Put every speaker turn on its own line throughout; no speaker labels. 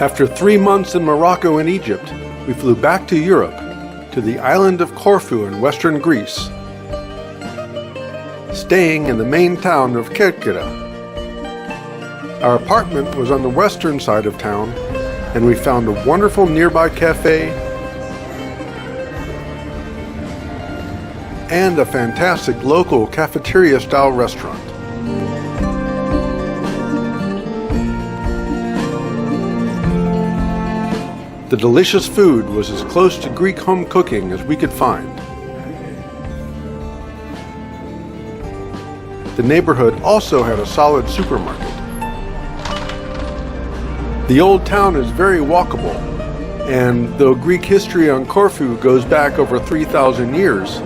After 3 months in Morocco and Egypt, we flew back to Europe, to the island of Corfu in western Greece, staying in the main town of Kerkira. Our apartment was on the western side of town, and we found a wonderful nearby cafe and a fantastic local cafeteria-style restaurant. The delicious food was as close to Greek home cooking as we could find. The neighborhood also had a solid supermarket. The old town is very walkable, and though Greek history on Corfu goes back over 3,000 years,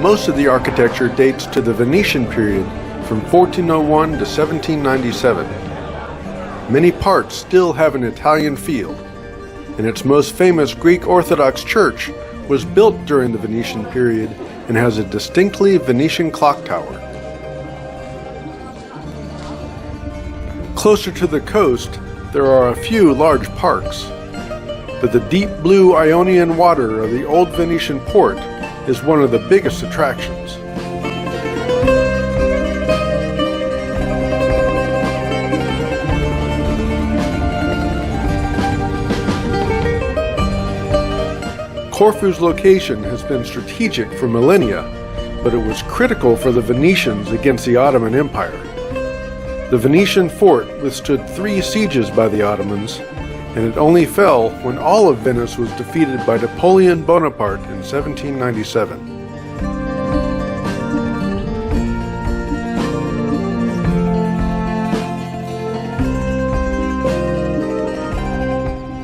most of the architecture dates to the Venetian period from 1401 to 1797. Many parts still have an Italian feel, and its most famous Greek Orthodox church was built during the Venetian period and has a distinctly Venetian clock tower. Closer to the coast, there are a few large parks, but the deep blue Ionian water of the old Venetian port is one of the biggest attractions. Corfu's location has been strategic for millennia, but it was critical for the Venetians against the Ottoman Empire. The Venetian fort withstood 3 sieges by the Ottomans, and it only fell when all of Venice was defeated by Napoleon Bonaparte in 1797.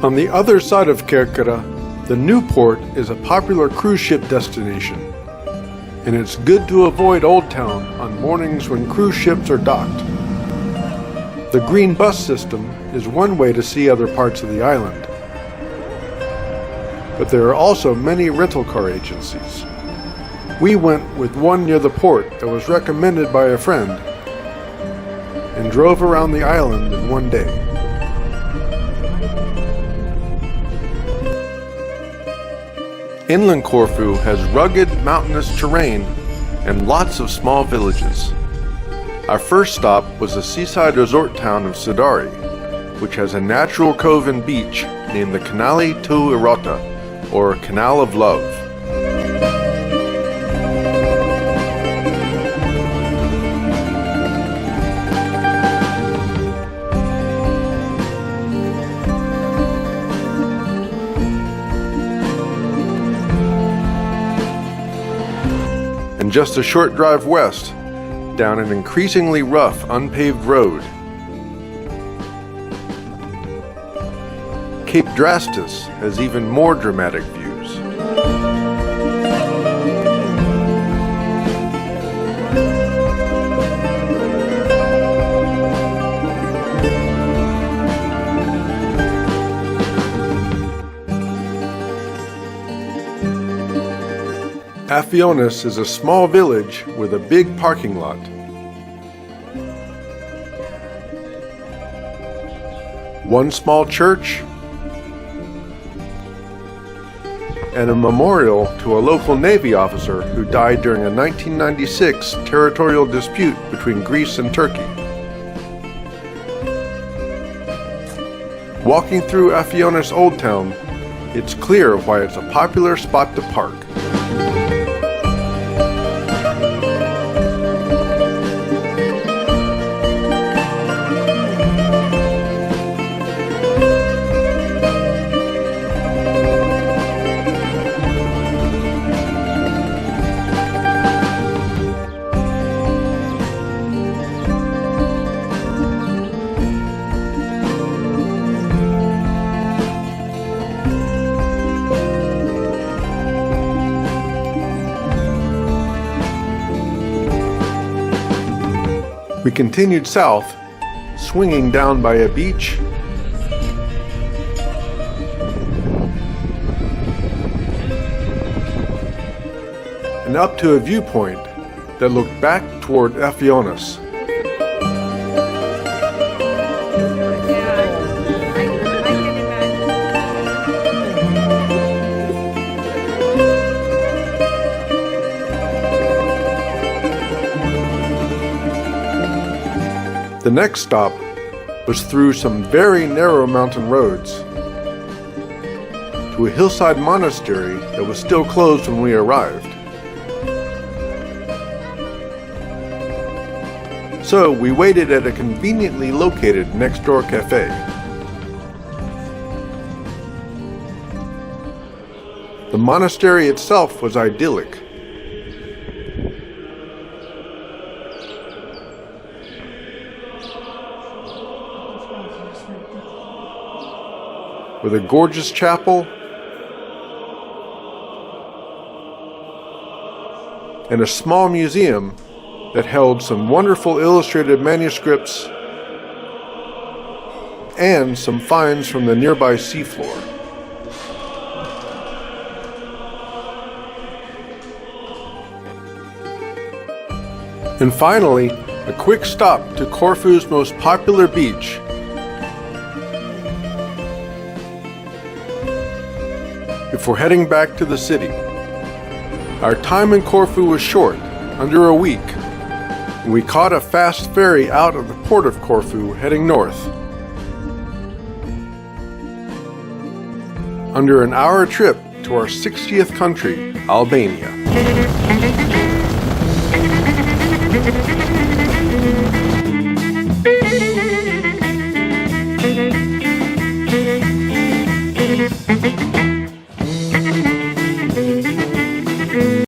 On the other side of Kerkira, the new port is a popular cruise ship destination, and it's good to avoid Old Town on mornings when cruise ships are docked. The green bus system is one way to see other parts of the island, but there are also many rental car agencies. We went with one near the port that was recommended by a friend and drove around the island in one day. Inland Corfu has rugged, mountainous terrain and lots of small villages. Our first stop was the seaside resort town of Sidari, which has a natural cove and beach named the Canale tu Irota, or Canal of Love. And just a short drive west, down an increasingly rough, unpaved road, Cape Drastis has even more dramatic views. Afionas is a small village with a big parking lot. One small church, and a memorial to a local Navy officer who died during a 1996 territorial dispute between Greece and Turkey. Walking through Afionas Old Town, it's clear why it's a popular spot to park. We continued south, swinging down by a beach and up to a viewpoint that looked back toward Afionas. The next stop was through some very narrow mountain roads to a hillside monastery that was still closed when we arrived. So we waited at a conveniently located next-door cafe. The monastery itself was idyllic. With a gorgeous chapel and a small museum that held some wonderful illustrated manuscripts and some finds from the nearby seafloor. And finally, a quick stop to Corfu's most popular beach, before heading back to the city. Our time in Corfu was short, under a week. We caught a fast ferry out of the port of Corfu heading north. Under an hour trip to our 60th country, Albania.